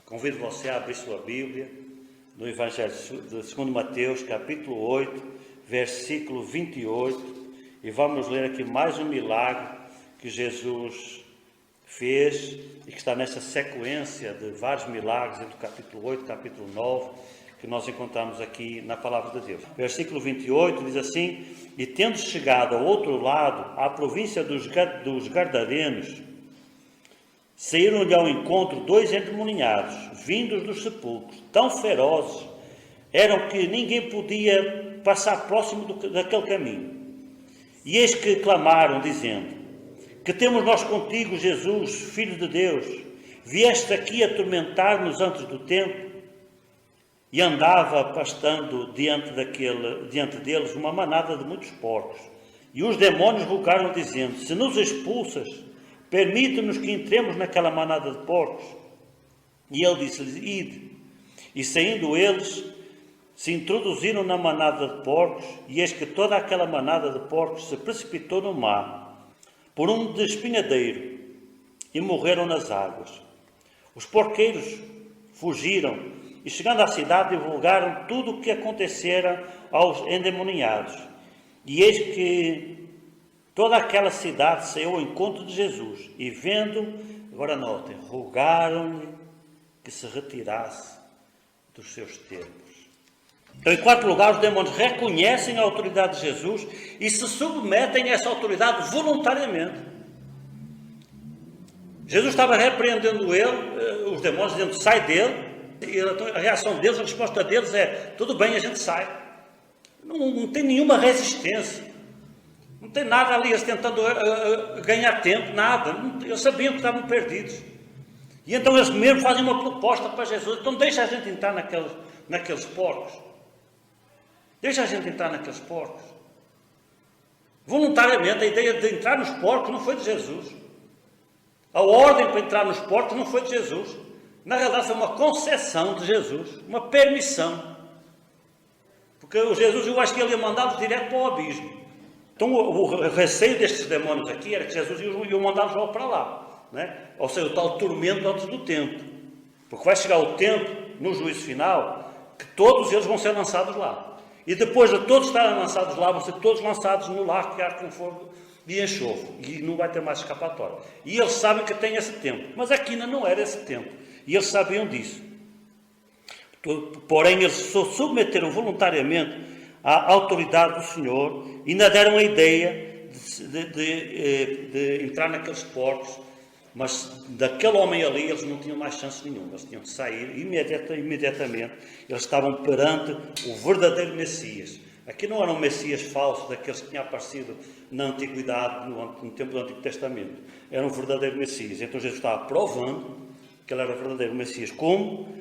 Convido você a abrir sua Bíblia no Evangelho de 2 Mateus, capítulo 8, versículo 28, e vamos ler aqui mais um milagre que Jesus fez e que está nessa sequência de vários milagres entre o capítulo 8 e o capítulo 9, que nós encontramos aqui na Palavra de Deus. Versículo 28 diz assim: E tendo chegado ao outro lado, à província dos Gadarenos, saíram-lhe ao encontro dois endemoniados, vindos dos sepulcros, tão ferozes eram que ninguém podia passar próximo daquele caminho. E eis que clamaram, dizendo: Que temos nós contigo, Jesus, Filho de Deus? Vieste aqui atormentar-nos antes do tempo? E andava pastando diante deles uma manada de muitos porcos. E os demónios rogaram, dizendo: Se nos expulsas, permite-nos que entremos naquela manada de porcos. E ele disse-lhes: Ide. E saindo eles, se introduziram na manada de porcos, e eis que toda aquela manada de porcos se precipitou no mar, por um despenhadeiro, e morreram nas águas. Os porqueiros fugiram, e chegando à cidade, divulgaram tudo o que acontecera aos endemoniados. E eis que toda aquela cidade saiu ao encontro de Jesus, e vendo, agora notem, rogaram-lhe que se retirasse dos seus termos. Então, em quarto lugar, os demônios reconhecem a autoridade de Jesus e se submetem a essa autoridade voluntariamente. Jesus estava repreendendo os demônios, dizendo: sai dele, e a reação deles, a resposta deles é: tudo bem, a gente sai. Não tem nenhuma resistência. Não tem nada ali, eles tentando ganhar tempo, nada. Eles sabiam que estavam perdidos. E então eles mesmo fazem uma proposta para Jesus: então deixa a gente entrar naqueles porcos. Deixa a gente entrar naqueles porcos. Voluntariamente, a ideia de entrar nos porcos não foi de Jesus. A ordem para entrar nos porcos não foi de Jesus. Na realidade, foi uma concessão de Jesus, uma permissão. Porque o Jesus, eu acho que ele ia mandá-los direto para o abismo. Então, o receio destes demônios aqui era que Jesus ia mandá-los logo para lá, né? Ou seja, o tal tormento antes do tempo. Porque vai chegar o tempo, no juízo final, que todos eles vão ser lançados lá. E depois de todos estarem lançados lá, vão ser todos lançados no lago que há com fogo e enxofre. E não vai ter mais escapatória. E eles sabem que tem esse tempo. Mas aqui ainda não era esse tempo. E eles sabiam disso. Porém, eles se submeteram voluntariamente à autoridade do Senhor e ainda deram a ideia de entrar naqueles porcos, mas daquele homem ali eles não tinham mais chance nenhuma, eles tinham de sair imediatamente, eles estavam perante o verdadeiro Messias. Aqui não era um Messias falso, daqueles que tinham aparecido na Antiguidade, no tempo do Antigo Testamento, era um verdadeiro Messias. Então Jesus estava provando que ele era o verdadeiro Messias, como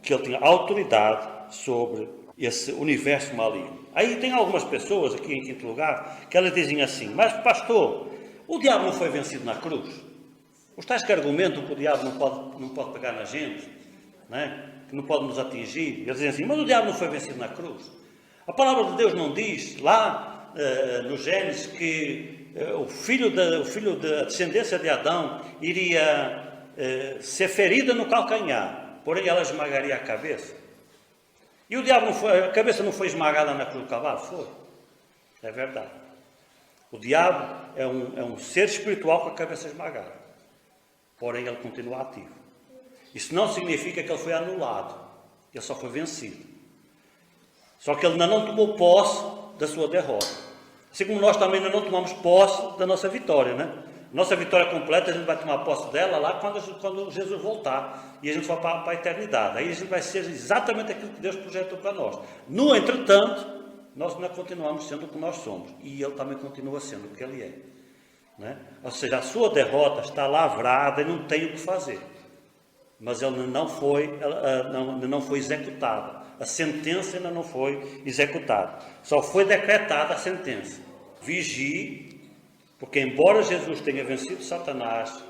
que ele tinha autoridade sobre esse universo maligno. Aí tem algumas pessoas, aqui em quinto lugar, que elas dizem assim: mas pastor, o diabo não foi vencido na cruz? Os tais que argumentam que o diabo não pode pegar na gente, né? Que não pode nos atingir, eles dizem assim: mas o diabo não foi vencido na cruz? A palavra de Deus não diz lá no Gênesis que o filho da descendência de Adão iria ser ferida no calcanhar, porém ela esmagaria a cabeça? E o diabo a cabeça não foi esmagada na cruz do Calvário? Foi. É verdade. O diabo é um ser espiritual com a cabeça esmagada, porém ele continua ativo. Isso não significa que ele foi anulado, ele só foi vencido. Só que ele ainda não tomou posse da sua derrota. Assim como nós também ainda não tomamos posse da nossa vitória, né? Nossa vitória completa, a gente vai tomar posse dela lá quando Jesus voltar e a gente for para a eternidade. Aí a gente vai ser exatamente aquilo que Deus projetou para nós. No entretanto, nós ainda continuamos sendo o que nós somos. E Ele também continua sendo o que Ele é. Né? Ou seja, a sua derrota está lavrada e não tem o que fazer. Mas ela não foi executada. A sentença ainda não foi executada. Só foi decretada a sentença. Vigie. Porque embora Jesus tenha vencido Satanás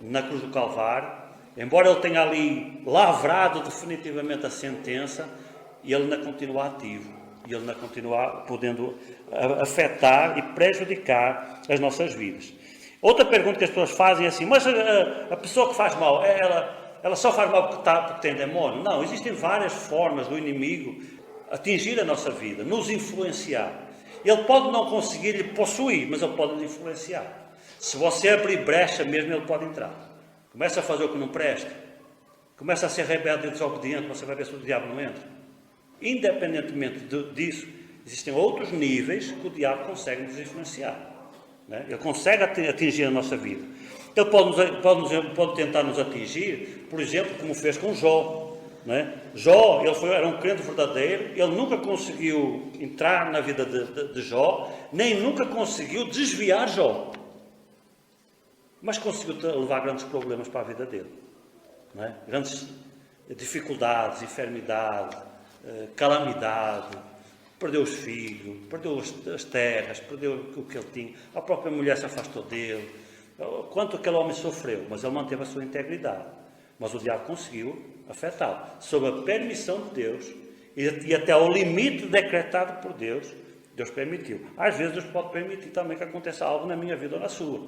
na cruz do Calvário, embora ele tenha ali lavrado definitivamente a sentença, ele ainda continua ativo. E ele ainda continua podendo afetar e prejudicar as nossas vidas. Outra pergunta que as pessoas fazem é assim: mas a pessoa que faz mal, ela ela só faz mal porque tem demônio? Não, existem várias formas do inimigo atingir a nossa vida, nos influenciar. Ele pode não conseguir lhe possuir, mas ele pode lhe influenciar. Se você abrir brecha mesmo, ele pode entrar. Começa a fazer o que não presta. Começa a ser rebelde e desobediente, você vai ver se o diabo não entra. Independentemente disso, existem outros níveis que o diabo consegue nos influenciar. Né? Ele consegue atingir a nossa vida. Ele pode tentar nos atingir, por exemplo, como fez com Jó. Né? Jó, era um crente verdadeiro, ele nunca conseguiu entrar na vida de Jó, nem nunca conseguiu desviar Jó. Mas conseguiu levar grandes problemas para a vida dele. Não é? Grandes dificuldades, enfermidade, calamidade, perdeu os filhos, perdeu as terras, perdeu o que ele tinha, a própria mulher se afastou dele. Quanto aquele homem sofreu, mas ele manteve a sua integridade. Mas o diabo conseguiu afetá-lo, sob a permissão de Deus, e até ao limite decretado por Deus, Deus permitiu. Às vezes Deus pode permitir também que aconteça algo na minha vida ou na sua.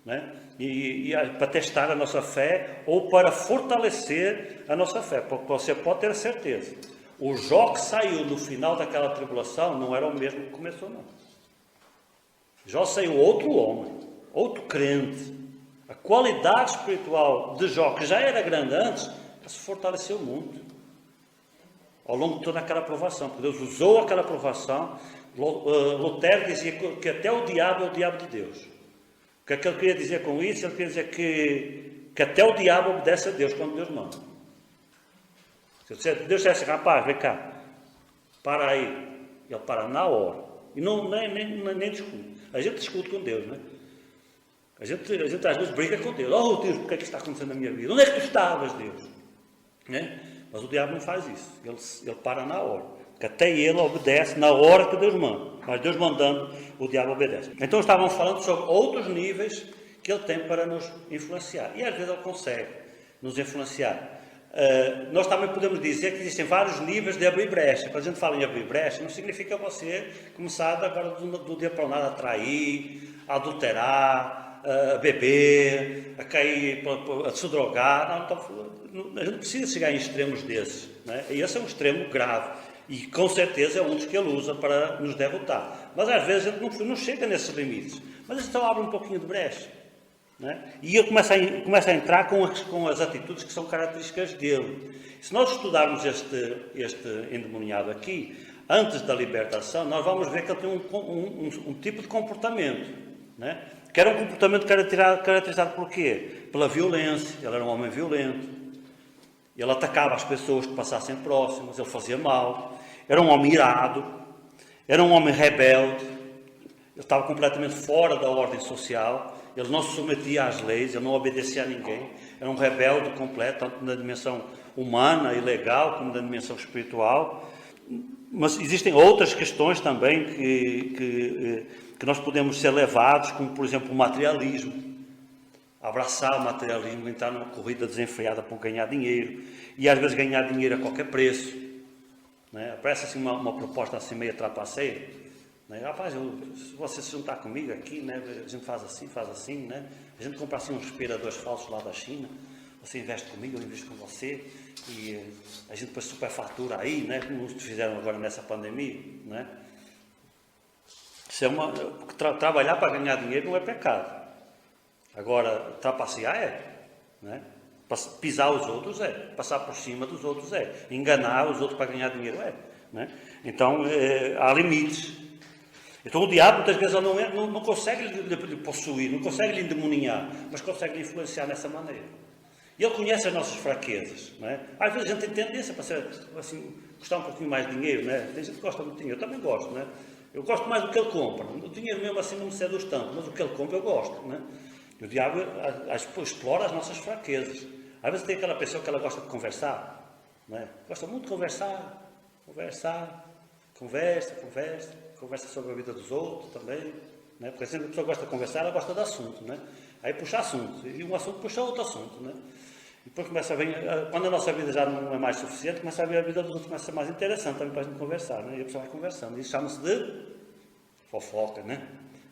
Né? E para testar a nossa fé ou para fortalecer a nossa fé, porque você pode ter certeza, o Jó que saiu no final daquela tribulação não era o mesmo que começou, não. Jó saiu outro homem, outro crente. A qualidade espiritual de Jó, que já era grande antes, se fortaleceu muito ao longo de toda aquela provação, porque Deus usou aquela provação. Lutero dizia que até o diabo é o diabo de Deus. O que é que ele queria dizer com isso? Ele queria dizer que até o diabo obedece a Deus quando Deus manda. Se Deus dissesse, rapaz, vem cá, para aí, ele para na hora. E nem discute. A gente discute com Deus, não é? A gente às vezes briga com Deus. Oh Deus, o que é que está acontecendo na minha vida? Onde é que tu estavas, Deus? Né? Mas o diabo não faz isso. Ele para na hora. Porque até ele obedece na hora que Deus manda. Mas Deus mandando, o diabo obedece. Então estávamos falando sobre outros níveis que ele tem para nos influenciar. E às vezes ele consegue nos influenciar. Nós também podemos dizer que existem vários níveis de abrir brecha. Quando a gente fala em abrir brecha, não significa você começar agora do dia para o nada a trair, a adulterar, a beber, a cair, a se drogar. A gente não precisa chegar em extremos desses. Né? E esse é um extremo grave. E com certeza é um dos que ele usa para nos derrotar. Mas às vezes a gente não chega nesses limites. Mas então abre um pouquinho de brecha. Né? E ele começa a entrar com as atitudes que são características dele. Se nós estudarmos este endemoniado aqui, antes da libertação, nós vamos ver que ele tem um tipo de comportamento. Né? Que era um comportamento caracterizado por quê? Pela violência. Ele era um homem violento. Ele atacava as pessoas que passassem próximas. Ele fazia mal. Era um homem irado. Era um homem rebelde. Ele estava completamente fora da ordem social. Ele não se submetia às leis, ele não obedecia a ninguém. Era um rebelde completo, tanto na dimensão humana e legal, como na dimensão espiritual. Mas existem outras questões também que nós podemos ser levados, como, por exemplo, o materialismo. Abraçar o materialismo, entrar numa corrida desenfreada para ganhar dinheiro. E, às vezes, ganhar dinheiro a qualquer preço. Né? Parece assim uma proposta assim meio trapaceira. Rapaz, se você se juntar comigo aqui, né, a gente faz assim, né? A gente compra assim uns respiradores falsos lá da China, você investe comigo, eu invisto com você, e a gente depois superfatura aí, né, como fizeram agora nessa pandemia, né? Isso é trabalhar para ganhar dinheiro não é pecado. Agora, trapacear é, né? Pisar os outros é, passar por cima dos outros é, enganar os outros para ganhar dinheiro é, né? Então, há limites. Então o diabo muitas vezes não consegue lhe possuir, não consegue lhe endemoninhar, mas consegue lhe influenciar dessa maneira. E ele conhece as nossas fraquezas. Não é? Às vezes a gente tem tendência para ser, assim, gostar um pouquinho mais de dinheiro, né? Tem gente que gosta muito de dinheiro, eu também gosto. Né? Eu gosto mais do que ele compra. O dinheiro mesmo assim não me seduz tanto, mas o que ele compra eu gosto. Né? E o diabo explora as nossas fraquezas. Às vezes tem aquela pessoa que ela gosta de conversar, né? Gosta muito de conversa sobre a vida dos outros também, né? Porque sempre a pessoa gosta de conversar, ela gosta de assunto, né? Aí puxa assunto, e um assunto puxa outro assunto, né? E depois começa a vir, quando a nossa vida já não é mais suficiente, começa a ver a vida dos outros, começa a ser mais interessante também para a gente conversar, né? E a pessoa vai conversando, isso chama-se de fofoca, né?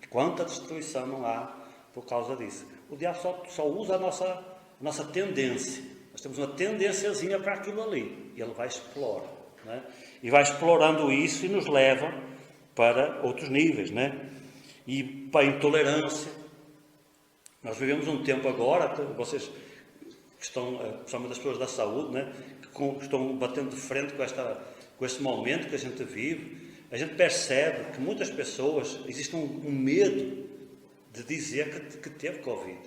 Quanta destruição não há por causa disso. O diabo só usa a nossa tendência, Nós temos uma tendênciazinha para aquilo ali. E ele vai explorar. Né? E vai explorando isso e nos leva para outros níveis. Né? E para a intolerância. Nós vivemos um tempo agora, vocês que estão, principalmente as pessoas da saúde, né? Que estão batendo de frente com este momento que a gente vive. A gente percebe que muitas pessoas, existe um medo de dizer que teve Covid,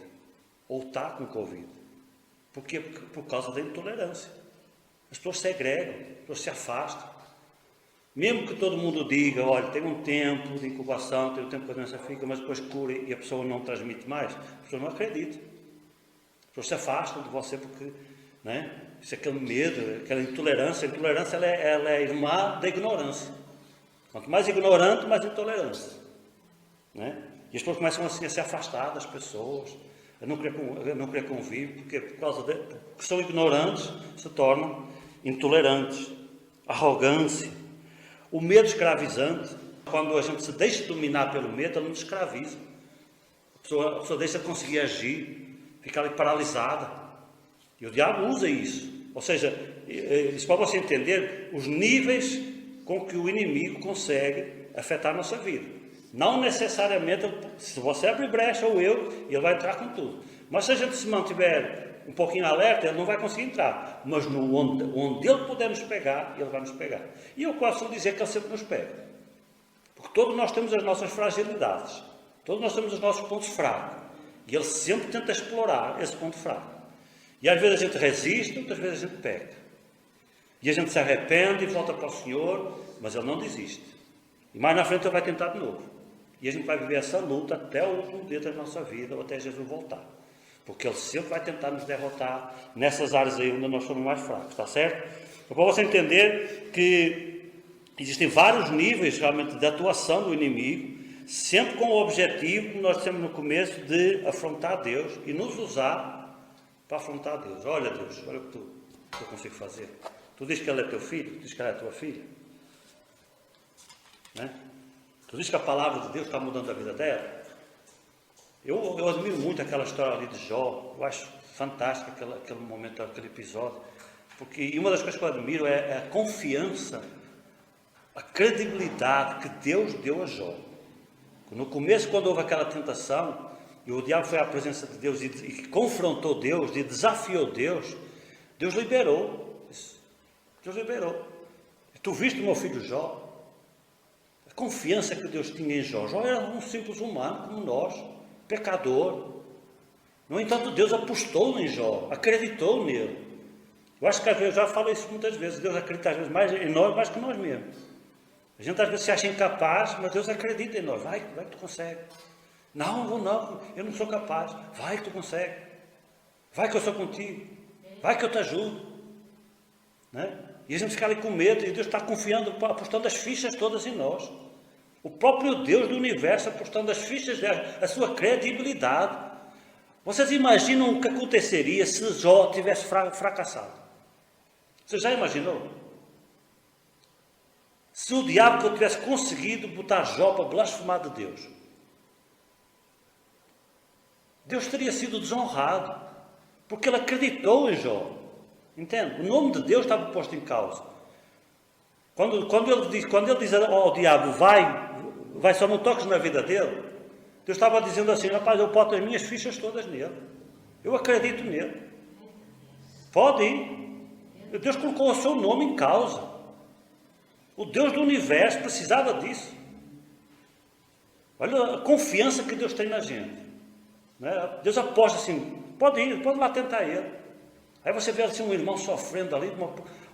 ou está com Covid. Porquê? Por causa da intolerância. As pessoas segregam, as pessoas se afastam. Mesmo que todo mundo diga, olha, tem um tempo de incubação, tem um tempo que a doença fica, mas depois cura e a pessoa não transmite mais, as pessoas não acreditam. As pessoas se afastam de você porque, né? Isso é aquele medo, aquela intolerância. A intolerância ela é irmã da ignorância. Quanto mais ignorante, mais intolerância. Né? E as pessoas começam assim a se afastar das pessoas, a não querer convívio, porque por causa que são ignorantes, se tornam intolerantes. Arrogância. O medo escravizante, quando a gente se deixa dominar pelo medo, ele nos escraviza. A pessoa deixa de conseguir agir, fica ali paralisada. E o diabo usa isso. Ou seja, isso para você entender os níveis com que o inimigo consegue afetar a nossa vida. Não necessariamente, se você abrir brecha ou ele vai entrar com tudo. Mas se a gente se mantiver um pouquinho alerta, ele não vai conseguir entrar. Mas onde ele puder nos pegar, ele vai nos pegar. E eu posso dizer que ele sempre nos pega. Porque todos nós temos as nossas fragilidades. Todos nós temos os nossos pontos fracos. E ele sempre tenta explorar esse ponto fraco. E às vezes a gente resiste, outras vezes a gente peca. E a gente se arrepende e volta para o Senhor, mas ele não desiste. E mais na frente ele vai tentar de novo. E a gente vai viver essa luta até o último dia da nossa vida, ou até Jesus voltar. Porque ele sempre vai tentar nos derrotar nessas áreas aí onde nós somos mais fracos, está certo? Então, para você entender que existem vários níveis realmente de atuação do inimigo, sempre com o objetivo que nós temos no começo de afrontar Deus e nos usar para afrontar Deus. Olha Deus, olha o que eu consigo fazer. Tu dizes que ele é teu filho, tu dizes que ela é tua filha. Né? Tu dizes que a palavra de Deus está mudando a vida dela. Eu admiro muito aquela história ali de Jó. Eu acho fantástico aquele momento, aquele episódio. Porque uma das coisas que eu admiro é a confiança, a credibilidade que Deus deu a Jó. No começo, quando houve aquela tentação, e o diabo foi à presença de Deus e confrontou Deus, e desafiou Deus, Deus liberou. Deus liberou. Tu viste o meu filho Jó? A confiança que Deus tinha em Jó. Jó era um simples humano como nós, pecador. No entanto, Deus apostou em Jó, acreditou nele. Eu acho que às vezes, eu já falo isso muitas vezes, Deus acredita às vezes mais em nós, mais que nós mesmos. A gente às vezes se acha incapaz, mas Deus acredita em nós. Vai que tu consegue. Não, eu não sou capaz. Vai que tu consegue. Vai que eu sou contigo. Vai que eu te ajudo. Né? E a gente fica ali com medo, e Deus está confiando, apostando as fichas todas em nós. O próprio Deus do universo apostando as fichas dela, a sua credibilidade. Vocês imaginam o que aconteceria se Jó tivesse fracassado? Você já imaginou? Se o diabo tivesse conseguido botar Jó para blasfemar de Deus, Deus teria sido desonrado, porque ele acreditou em Jó. Entende? O nome de Deus estava posto em causa. Quando ele diz ao diabo, vai, só não toques na vida dele, Deus estava dizendo assim, rapaz, eu boto as minhas fichas todas nele. Eu acredito nele. Pode ir. Deus colocou o seu nome em causa. O Deus do universo precisava disso. Olha a confiança que Deus tem na gente. Né? Deus aposta assim, pode ir, pode lá tentar ele. Aí você vê assim um irmão sofrendo ali,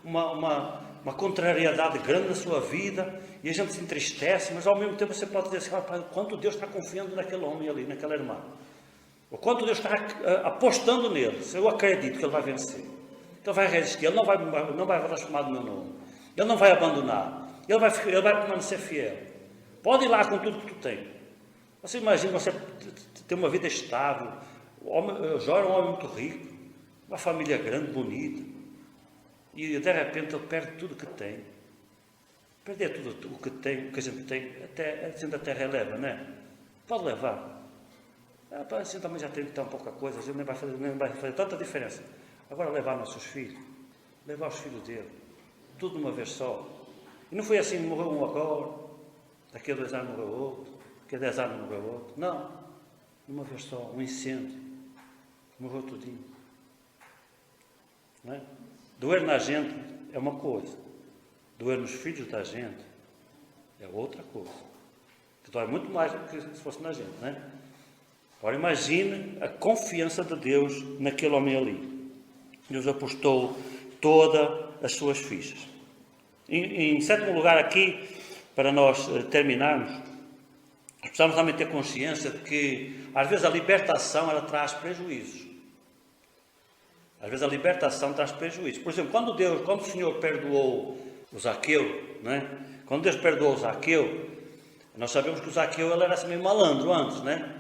uma contrariedade grande na sua vida, e a gente se entristece, mas ao mesmo tempo você pode dizer assim, rapaz, quanto Deus está confiando naquele homem ali, naquela irmã. O quanto Deus está apostando nele. Se eu acredito que ele vai vencer, que ele vai resistir, ele não vai blasfemar do meu nome, ele não vai abandonar, ele vai permanecer fiel. Pode ir lá com tudo que tu tem. Você imagina você ter uma vida estável. Jó era um homem muito rico, uma família grande, bonita, e de repente ele perde tudo o que tem. Perder tudo o que tem, o que a gente tem, a gente até releva, não é? Pode levar. A gente também já tem tão pouca coisa, a gente nem vai fazer tanta diferença. Agora levar nossos filhos, levar os filhos dele, tudo de uma vez só. E não foi assim, morreu um agora, daqui a 2 anos morreu outro, daqui a 10 anos morreu outro. Não, de uma vez só, um incêndio, morreu tudinho. Não é? Doer na gente é uma coisa, doer nos filhos da gente é outra coisa, que dói muito mais do que se fosse na gente, não é? Agora imagine a confiança de Deus naquele homem ali. Deus apostou todas as suas fichas. Em sétimo lugar aqui, para nós terminarmos, precisamos também ter consciência de que às vezes a libertação ela traz prejuízos. Às vezes a libertação traz prejuízo. Por exemplo, quando o Senhor perdoou o Zaqueu, né? Quando Deus perdoou o Zaqueu, nós sabemos que o Zaqueu ele era assim meio malandro antes, né?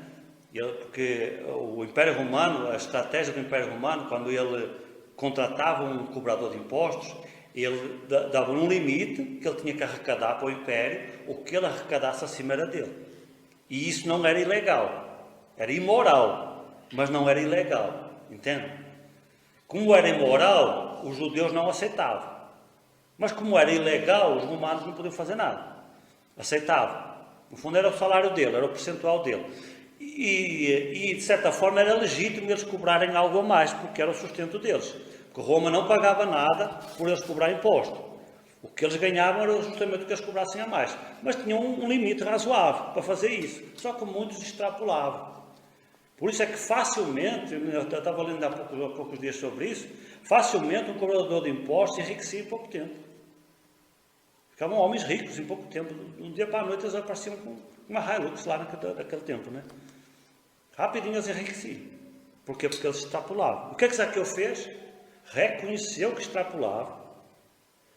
Porque o Império Romano, a estratégia do Império Romano, quando ele contratava um cobrador de impostos, ele dava um limite que ele tinha que arrecadar para o Império, o que ele arrecadasse acima era dele. E isso não era ilegal, era imoral, mas não era ilegal, entende? Como era imoral, os judeus não aceitavam. Mas como era ilegal, os romanos não podiam fazer nada. Aceitavam. No fundo era o salário dele, era o percentual dele. E de certa forma era legítimo eles cobrarem algo a mais, porque era o sustento deles. Porque Roma não pagava nada por eles cobrar imposto. O que eles ganhavam era justamente o que eles cobrassem a mais. Mas tinham um limite razoável para fazer isso. Só que muitos extrapolavam. Por isso é que facilmente, eu estava lendo há poucos dias sobre isso, facilmente um cobrador de impostos enriquecia em pouco tempo. Ficavam homens ricos em pouco tempo. De um dia para a noite eles apareciam com uma Hilux lá naquele tempo, né? Rapidinho eles enriqueciam. Porquê? Porque eles extrapolavam. O que é que Zaqueu fez? Reconheceu que extrapolava.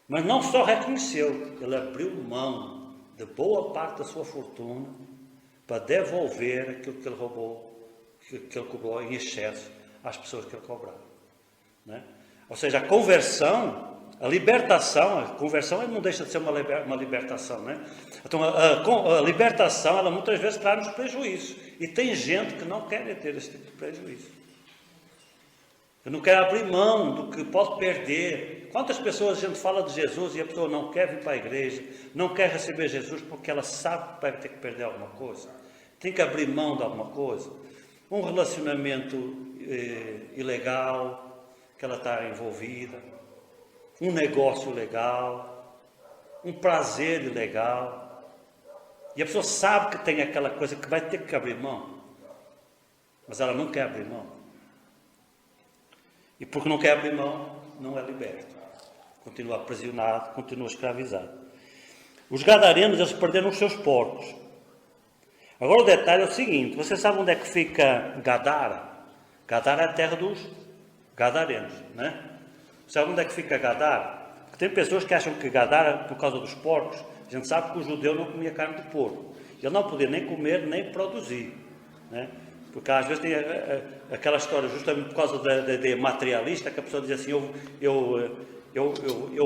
Mas não só reconheceu, ele abriu mão de boa parte da sua fortuna para devolver aquilo que ele roubou, que ele cobrou em excesso às pessoas que ele cobrava. Né? Ou seja, a conversão, a libertação, a conversão não deixa de ser uma libertação. Né? Então, a libertação, ela muitas vezes traz-nos prejuízos. E tem gente que não quer ter esse tipo de prejuízo. Que não quer abrir mão do que pode perder. Quantas pessoas a gente fala de Jesus e a pessoa não quer vir para a igreja, não quer receber Jesus porque ela sabe que vai ter que perder alguma coisa. Tem que abrir mão de alguma coisa. Um relacionamento ilegal, que ela está envolvida, um negócio ilegal, um prazer ilegal, e a pessoa sabe que tem aquela coisa que vai ter que abrir mão, mas ela não quer abrir mão, e porque não quer abrir mão, não é liberto, continua aprisionado, continua escravizado. Os gadarenos, eles perderam os seus porcos. Agora o detalhe é o seguinte, você sabe onde é que fica Gadara? Gadara é a terra dos gadarenos, né? Sabe onde é que fica Gadara? Porque tem pessoas que acham que Gadara, por causa dos porcos, a gente sabe que o judeu não comia carne de porco. Ele não podia nem comer, nem produzir, né? Porque às vezes tem aquela história, justamente por causa da ideia materialista, que a pessoa diz assim, eu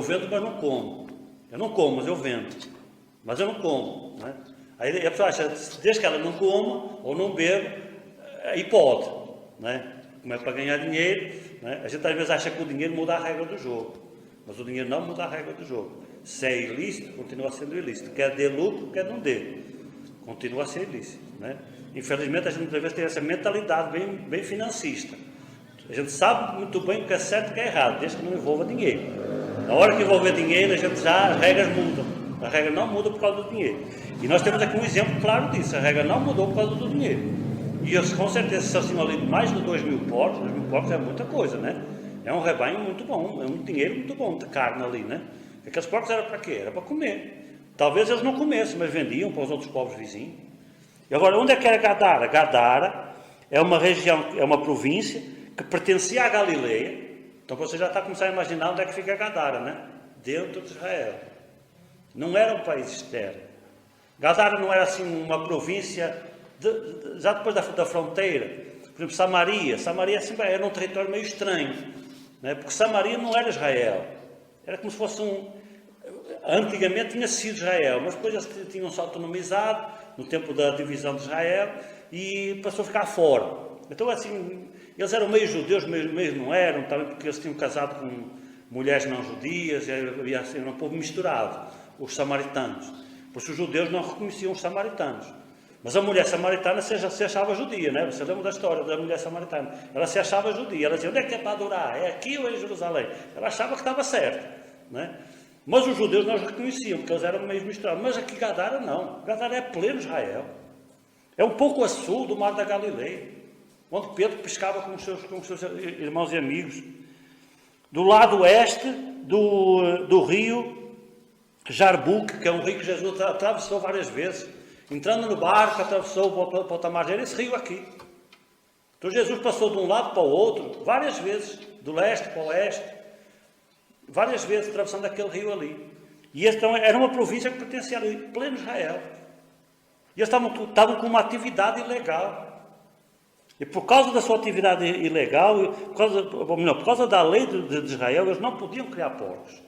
vendo, mas não como. Eu não como, mas eu vendo. Mas eu não como, né? Aí a pessoa acha, desde que ela não coma ou não bebe, aí pode, né? Como é para ganhar dinheiro, né? A gente às vezes acha que o dinheiro muda a regra do jogo, mas o dinheiro não muda a regra do jogo. Se é ilícito, continua sendo ilícito. Quer dê lucro, quer não dê, continua a ser ilícito, né? Infelizmente a gente muitas vezes tem essa mentalidade bem financista. A gente sabe muito bem o que é certo e o que é errado, desde que não envolva dinheiro. Na hora que envolver dinheiro, a gente as regras mudam. A regra não muda por causa do dinheiro. E nós temos aqui um exemplo claro disso. A regra não mudou por causa do dinheiro. E eles, com certeza, se acima ali mais de 2.000 porcos, 2.000 porcos é muita coisa, né? É um rebanho muito bom, é um dinheiro muito bom de carne ali, né? Aqueles porcos eram para quê? Era para comer. Talvez eles não comessem, mas vendiam para os outros povos vizinhos. E agora, onde é que era Gadara? Gadara é uma região, é uma província que pertencia à Galileia. Então você já está a começar a imaginar onde é que fica Gadara, né? Dentro de Israel. Não era um país externo. Gadara não era assim uma província, já depois da fronteira. Por exemplo, Samaria assim, era um território meio estranho, né? Porque Samaria não era Israel. Era como se fosse antigamente tinha sido Israel, mas depois eles tinham-se autonomizado no tempo da divisão de Israel e passou a ficar fora. Então assim, Eles eram meio judeus, meio não eram, também porque eles tinham casado com mulheres não judias, havia assim, era um povo misturado, os samaritanos. Por isso os judeus não reconheciam os samaritanos. Mas a mulher samaritana se achava judia, né? Você lembra da história da mulher samaritana? Ela se achava judia, ela dizia, onde é que é para adorar? É aqui ou é em Jerusalém? Ela achava que estava certa, né? Mas os judeus não os reconheciam, porque eles eram meio misturados. Mas aqui Gadara não. Gadara é pleno Israel. É um pouco a sul do Mar da Galileia, onde Pedro pescava com os seus irmãos e amigos. Do lado oeste do rio Jarbuque, que é um rio que Jesus atravessou várias vezes. Entrando no barco, atravessou para outra margem, esse rio aqui. Então Jesus passou de um lado para o outro, várias vezes, do leste para o oeste, várias vezes atravessando aquele rio ali. E então era uma província que pertencia ali, pleno Israel. E eles estavam com uma atividade ilegal. E por causa da sua atividade ilegal, por causa da lei de Israel, eles não podiam criar porcos.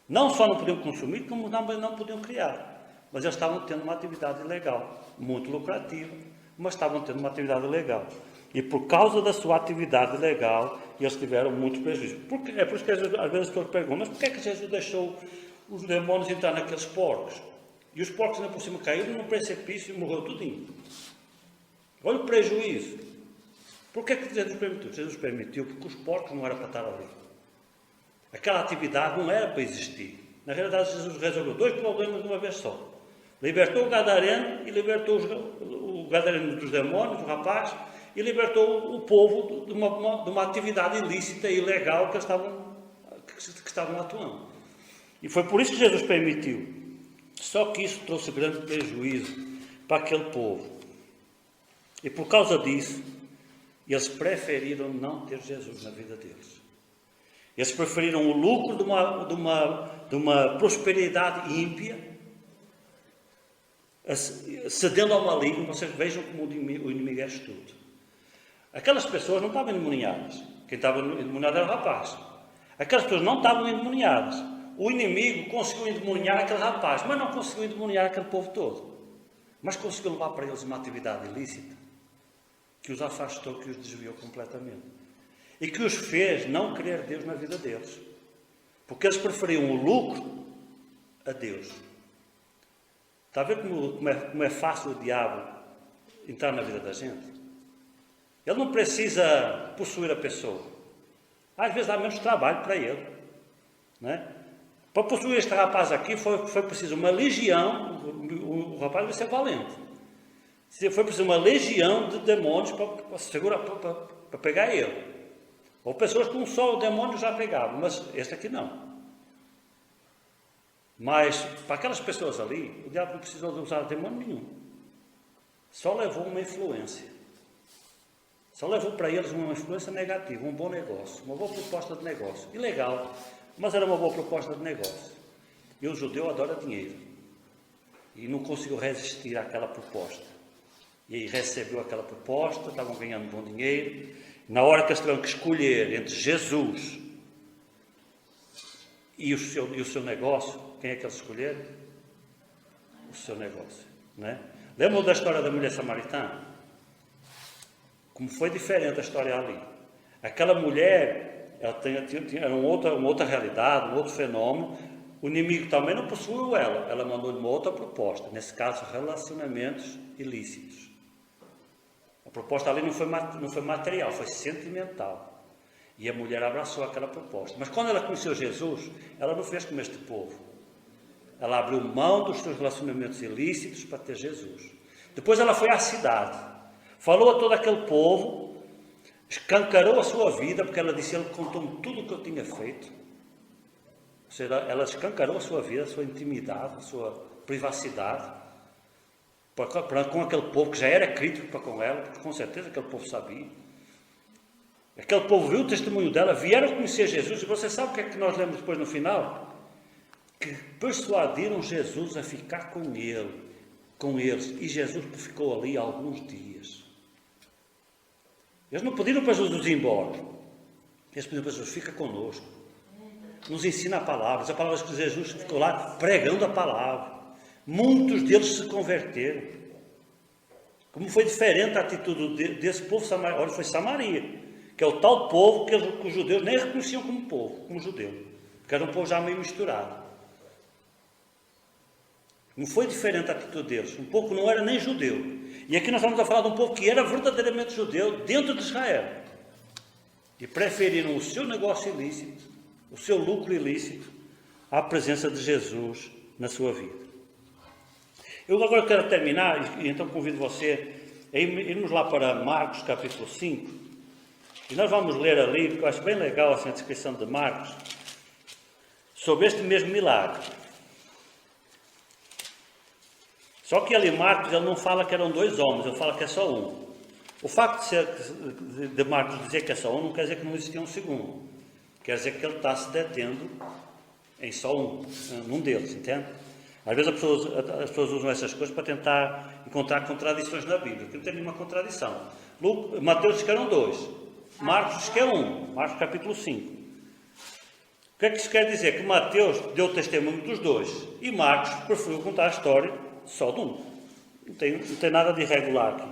Não só não podiam consumir, como também não podiam criar. Mas eles estavam tendo uma atividade ilegal, muito lucrativa, mas estavam tendo uma atividade ilegal. E por causa da sua atividade ilegal, eles tiveram muito prejuízo. É por isso que às vezes as pessoas perguntam, mas por que é que Jesus deixou os demônios entrar naqueles porcos? E os porcos ainda por cima caíram num precipício e morreu tudinho. Olha o prejuízo. Por que é que Jesus permitiu? Jesus permitiu porque os porcos não eram para estar ali. Aquela atividade não era para existir. Na realidade, Jesus resolveu 2 problemas de uma vez só. Libertou o gadareno e libertou o gadareno dos demônios, o rapaz, e libertou o povo de uma atividade ilícita e ilegal que estavam atuando. E foi por isso que Jesus permitiu. Só que isso trouxe grande prejuízo para aquele povo. E por causa disso, eles preferiram não ter Jesus na vida deles. Eles preferiram o lucro de uma prosperidade ímpia, cedendo ao maligno. Vocês vejam como o inimigo é astuto. Aquelas pessoas não estavam endemoniadas. Quem estava endemoniado era o rapaz. Aquelas pessoas não estavam endemoniadas. O inimigo conseguiu endemoniar aquele rapaz, mas não conseguiu endemoniar aquele povo todo. Mas conseguiu levar para eles uma atividade ilícita que os afastou, que os desviou completamente. E que os fez não querer Deus na vida deles. Porque eles preferiam o lucro a Deus. Está a ver como é fácil o diabo entrar na vida da gente? Ele não precisa possuir a pessoa. Às vezes dá menos trabalho para ele. Não é? Para possuir este rapaz aqui foi preciso uma legião. O rapaz vai ser valente. Foi preciso uma legião de demônios para pegar ele. Ou pessoas com só o demônio já pegavam, mas este aqui não. Mas para aquelas pessoas ali, o diabo não precisou de usar demônio nenhum. Só levou uma influência. Só levou para eles uma influência negativa, um bom negócio, uma boa proposta de negócio. Ilegal, mas era uma boa proposta de negócio. E o judeu adora dinheiro. E não conseguiu resistir àquela proposta. E aí recebeu aquela proposta, estavam ganhando bom dinheiro. Na hora que eles tiveram que escolher entre Jesus e o seu negócio, quem é que eles escolheram? O seu negócio. Né? Lembram da história da mulher samaritana? Como foi diferente a história ali. Aquela mulher, ela tinha uma outra realidade, um outro fenômeno. O inimigo também não possuiu ela mandou-lhe uma outra proposta. Nesse caso, relacionamentos ilícitos. A proposta ali não foi material, foi sentimental. E a mulher abraçou aquela proposta. Mas quando ela conheceu Jesus, ela não fez como este povo. Ela abriu mão dos seus relacionamentos ilícitos para ter Jesus. Depois ela foi à cidade. Falou a todo aquele povo. Escancarou a sua vida, porque ela disse, ele contou-me tudo o que eu tinha feito. Ou seja, ela escancarou a sua vida, a sua intimidade, a sua privacidade. Com aquele povo que já era crítico para com ela, porque com certeza aquele povo sabia. Aquele povo viu o testemunho dela, vieram conhecer Jesus, e você sabe o que é que nós lemos depois no final? Que persuadiram Jesus a ficar com eles, e Jesus ficou ali alguns dias. Eles não pediram para Jesus ir embora, eles pediram para Jesus, fica conosco, nos ensina a palavra que Jesus ficou lá pregando a palavra. Muitos deles se converteram. Como foi diferente a atitude desse povo samaritano. Olha, foi Samaria. que é o tal povo que os judeus nem reconheciam como povo, como judeu, porque era um povo já meio misturado. Não foi diferente a atitude deles, um povo que não era nem judeu. E aqui nós estamos a falar de um povo que era verdadeiramente judeu dentro de Israel. E preferiram o seu negócio ilícito, o seu lucro ilícito, à presença de Jesus na sua vida. Eu agora quero terminar, e então convido você a irmos lá para Marcos capítulo 5, e nós vamos ler ali, porque eu acho bem legal assim, a descrição de Marcos, sobre este mesmo milagre. Só que ali Marcos ele não fala que eram 2 homens, ele fala que é só um. O facto de Marcos dizer que é só um não quer dizer que não existia um segundo. Quer dizer que ele está se detendo em só num deles, entende? Às vezes as pessoas usam essas coisas para tentar encontrar contradições na Bíblia, que não tem nenhuma contradição. Mateus diz que eram 2, Marcos diz que é um, Marcos capítulo 5. O que é que isso quer dizer? Que Mateus deu testemunho dos 2 e Marcos preferiu contar a história só de um. Não tem nada de irregular aqui.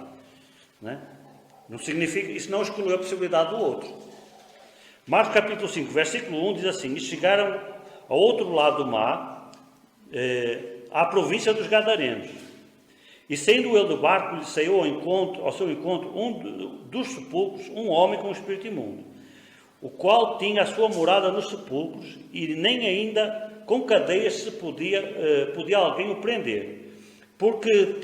Não significa, isso não exclui a possibilidade do outro. Marcos capítulo 5, versículo 1 diz assim: e chegaram ao outro lado do mar, à província dos Gadarenos. E saindo ele do barco, lhe saiu ao seu encontro dos sepulcros, um homem com um espírito imundo, o qual tinha a sua morada nos sepulcros, e nem ainda com cadeias se podia alguém o prender. Porque,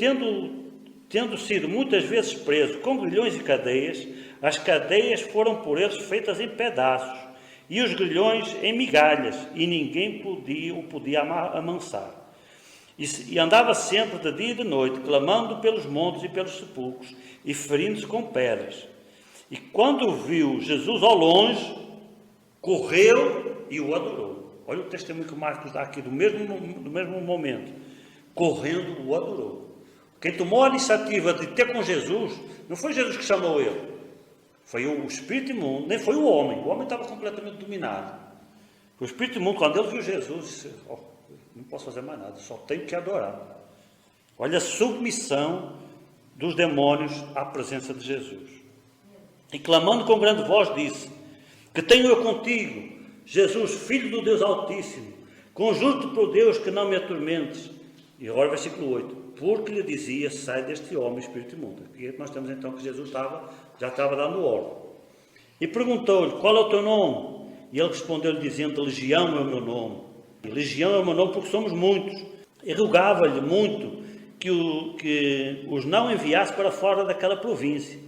tendo sido muitas vezes preso com grilhões e cadeias, as cadeias foram por eles feitas em pedaços, e os grilhões em migalhas, e ninguém o podia amansar. E andava sempre de dia e de noite, clamando pelos montes e pelos sepulcros, e ferindo-se com pedras. E quando viu Jesus ao longe, correu e o adorou. Olha o testemunho que Marcos dá aqui, do mesmo momento. Correndo o adorou. Quem tomou a iniciativa de ter com Jesus, não foi Jesus que chamou ele. Foi o espírito imundo, nem foi o homem. O homem estava completamente dominado. O espírito imundo, quando ele viu Jesus, disse: não posso fazer mais nada, só tenho que adorar. Olha a submissão dos demônios à presença de Jesus. E clamando com grande voz disse: que tenho eu contigo, Jesus, Filho do Deus Altíssimo, conjuro-te por Deus que não me atormentes. E agora o versículo 8: porque lhe dizia: sai deste homem, espírito imundo. E nós temos então que Jesus já estava dando ordem. E perguntou-lhe: qual é o teu nome? E ele respondeu-lhe dizendo: Legião é o meu nome. E Legião é o meu nome porque somos muitos. E rogava-lhe muito que os não enviasse para fora daquela província.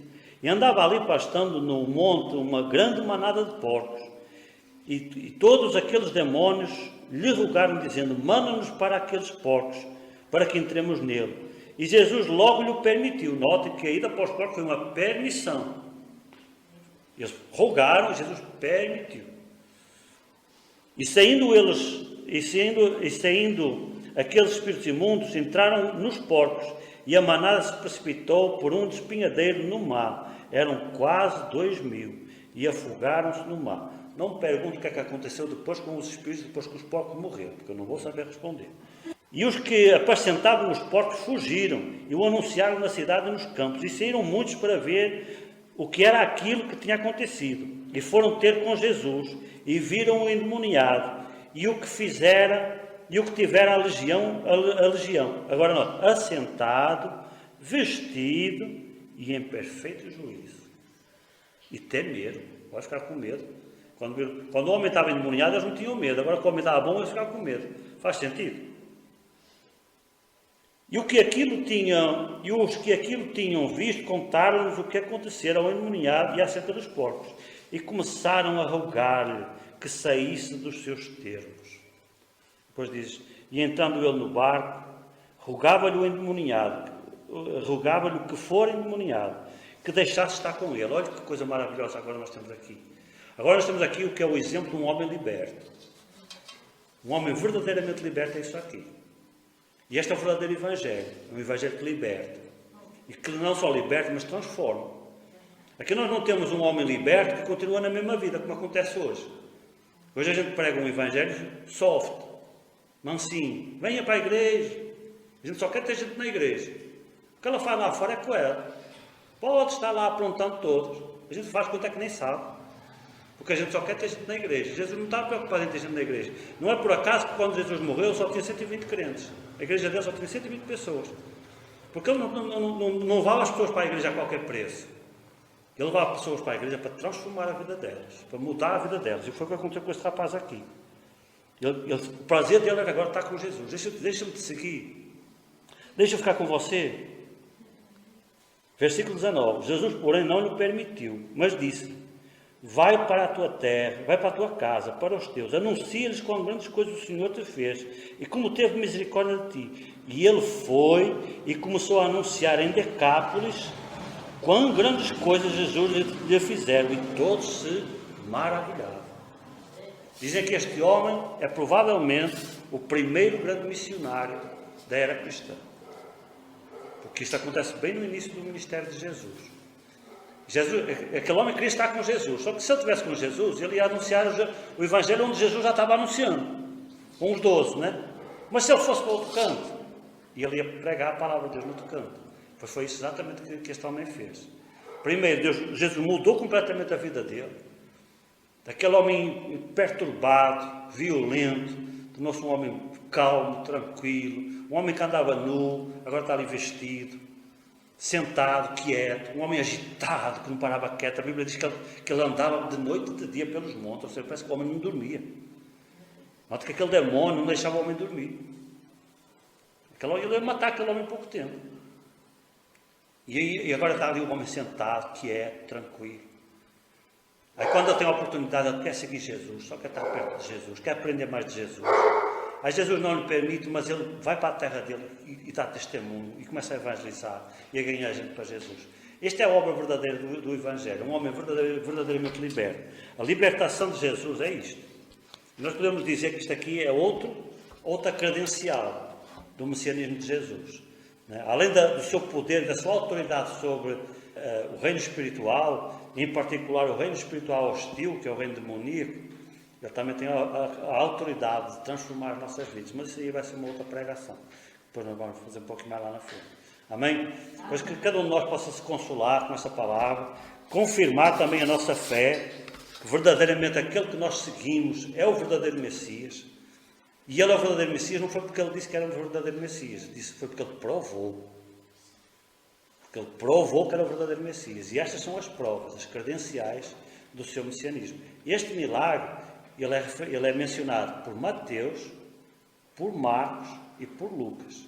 E andava ali pastando no monte uma grande manada de porcos. E todos aqueles demónios lhe rogaram, dizendo: manda-nos para aqueles porcos, para que entremos nele. E Jesus logo lhe permitiu. Note que a ida para os porcos foi uma permissão. Eles rogaram e Jesus permitiu. E saindo aqueles espíritos imundos, entraram nos porcos, e a manada se precipitou por um despenhadeiro no mar. Eram quase 2.000, e afogaram-se no mar. Não me pergunte o que é que aconteceu depois com os espíritos, depois que os porcos morreram, porque eu não vou saber responder. E os que apacentavam os porcos fugiram, e o anunciaram na cidade e nos campos, e saíram muitos para ver o que era aquilo que tinha acontecido. E foram ter com Jesus, e viram o endemoniado, e o que tivera a legião. Agora nós, assentado, vestido e em perfeito juízo. E temeram, pode ficar com medo. Quando o homem estava endemoniado, eles não tinham medo. Agora, quando o homem estava bom, eles ficavam com medo. Faz sentido? E os que aquilo tinham visto, contaram-nos o que acontecera ao endemoniado e acerca dos porcos. E começaram a rogar-lhe que saísse dos seus termos. Depois diz: e entrando ele no barco, rogava-lhe o endemoniado, rogava-lhe o que for endemoniado, que deixasse estar com ele. Olha que coisa maravilhosa agora nós temos aqui. Agora nós temos aqui o que é o exemplo de um homem liberto. Um homem verdadeiramente liberto é isso aqui. E este é o verdadeiro Evangelho. É um Evangelho que liberta. E que não só liberta, mas transforma. Aqui nós não temos um homem liberto que continua na mesma vida, como acontece hoje. Hoje a gente prega um Evangelho soft, mansinho. Venha para a igreja. A gente só quer ter gente na igreja. O que ela faz lá fora é com ela. Pode estar lá aprontando todos. A A gente faz conta que nem sabe. Porque a gente só quer ter gente na igreja. Jesus não está preocupado em ter gente na igreja. Não é por acaso que quando Jesus morreu só tinha 120 crentes. A igreja dele só tinha 120 pessoas. Porque ele não levava as pessoas para a igreja a qualquer preço. Ele levava pessoas para a igreja para transformar a vida delas, para mudar a vida delas. E foi o que aconteceu com este rapaz aqui. O prazer dele era agora estar com Jesus. Deixa-me te seguir. Deixa eu ficar com você. Versículo 19. Jesus, porém, não lhe permitiu, mas disse: vai para a tua terra, vai para a tua casa, para os teus, anuncia-lhes quão grandes coisas o Senhor te fez e como teve misericórdia de ti. E ele foi e começou a anunciar em Decápolis quão grandes coisas Jesus lhe fizeram, e todos se maravilhavam. Dizem que este homem é provavelmente o primeiro grande missionário da era cristã. Porque isto acontece bem no início do ministério de Jesus. Aquele homem queria estar com Jesus, só que se ele estivesse com Jesus, ele ia anunciar o Evangelho onde Jesus já estava anunciando, com os 12, né? Mas se ele fosse para outro canto, ele ia pregar a palavra de Deus no outro canto. Foi isso exatamente que este homem fez. Primeiro, Jesus mudou completamente a vida dele. Daquele homem perturbado, violento, tornou-se um homem calmo, tranquilo, um homem que andava nu, agora está ali vestido, sentado, quieto, um homem agitado, que não parava quieto. A Bíblia diz que ele andava de noite e de dia pelos montes, ou seja, parece que o homem não dormia. Nota que aquele demônio não deixava o homem dormir. Ele ia matar aquele homem em pouco tempo. E agora está ali o homem sentado, quieto, tranquilo. Aí quando ele tem a oportunidade, ele quer seguir Jesus, só quer estar perto de Jesus, quer aprender mais de Jesus. Aí Jesus não lhe permite, mas ele vai para a terra dele e dá testemunho, e começa a evangelizar e a ganhar gente para Jesus. Esta é a obra verdadeira do Evangelho, um homem verdadeiramente liberto. A libertação de Jesus é isto. Nós podemos dizer que isto aqui é outra credencial do messianismo de Jesus. Além do seu poder, da sua autoridade sobre o reino espiritual, em particular o reino espiritual hostil, que é o reino demoníaco, ele também tem a autoridade de transformar as nossas vidas. Mas isso aí vai ser uma outra pregação. Depois nós vamos fazer um pouquinho mais lá na frente. Amém? Mas que cada um de nós possa se consolar com essa palavra, confirmar também a nossa fé, que verdadeiramente aquele que nós seguimos é o verdadeiro Messias. E ele é o verdadeiro Messias, não foi porque ele disse que era o verdadeiro Messias, foi porque ele provou. Porque ele provou que era o verdadeiro Messias. E estas são as provas, as credenciais do seu messianismo. Este milagre, ele é mencionado por Mateus, por Marcos e por Lucas.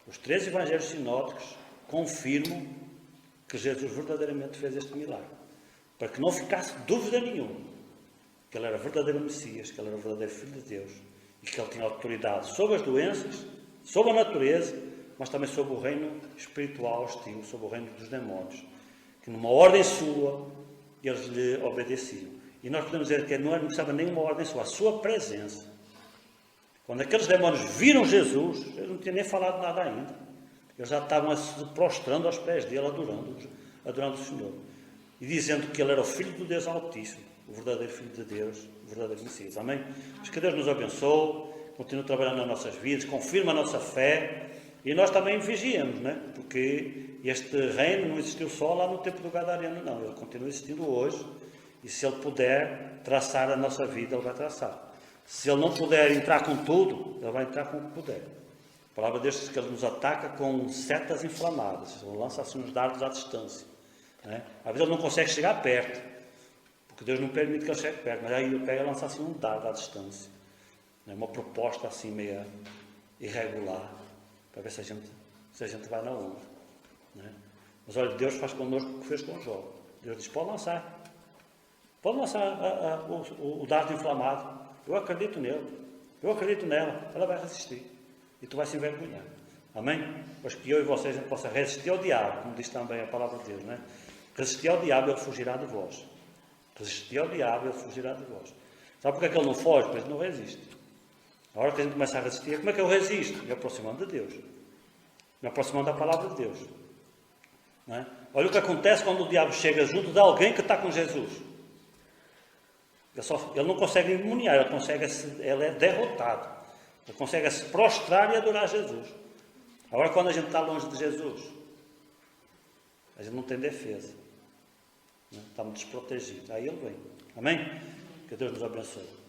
Os 3 evangelhos sinóticos confirmam que Jesus verdadeiramente fez este milagre. Para que não ficasse dúvida nenhuma que ele era o verdadeiro Messias, que ele era o verdadeiro Filho de Deus e que ele tinha autoridade sobre as doenças, sobre a natureza, mas também sobre o reino espiritual hostil, sobre o reino dos demónios, que numa ordem sua eles lhe obedeciam. E nós podemos dizer que não precisava nenhuma ordem sua, a sua presença. Quando aqueles demónios viram Jesus, eles não tinham nem falado nada ainda. Eles já estavam se prostrando aos pés dele, adorando o Senhor. E dizendo que ele era o Filho do Deus Altíssimo, o verdadeiro Filho de Deus, o verdadeiro Messias. Amém? Mas que Deus nos abençoe, continue trabalhando nas nossas vidas, confirma a nossa fé, e nós também vigiamos, né? Porque este reino não existiu só lá no tempo do Gadareno, não. Ele continua existindo hoje, e se ele puder traçar a nossa vida, ele vai traçar. Se ele não puder entrar com tudo, ele vai entrar com o que puder. A palavra de Deus diz que ele nos ataca com setas inflamadas, ele lança assim uns dardos à distância. Né? Às vezes ele não consegue chegar perto, porque Deus não permite que ele chegue perto, mas aí ele pega e lança assim um dardo à distância. Né? Uma proposta assim meio irregular, para ver se a gente vai na onda. Né? Mas olha, Deus faz connosco o que fez com Jó. Deus diz, pode lançar o dardo inflamado. Eu acredito nele, eu acredito nela, ela vai resistir. E tu vais se envergonhar. Amém? Pois que eu e vocês não possam resistir ao diabo, como diz também a palavra de Deus, não é? Resistir ao diabo, ele fugirá de vós. Resistir ao diabo, ele fugirá de vós. Sabe porque é que ele não foge? Porque ele não resiste. A hora que a gente começa a resistir, como é que eu resisto? Me aproximando de Deus. Me aproximando da palavra de Deus. Não é? Olha o que acontece quando o diabo chega junto de alguém que está com Jesus. Ele não consegue imuniar, ele é derrotado. Ele consegue se prostrar e adorar Jesus. Agora, quando a gente está longe de Jesus, a gente não tem defesa. Está muito desprotegido. Aí ele vem. Amém? Que Deus nos abençoe.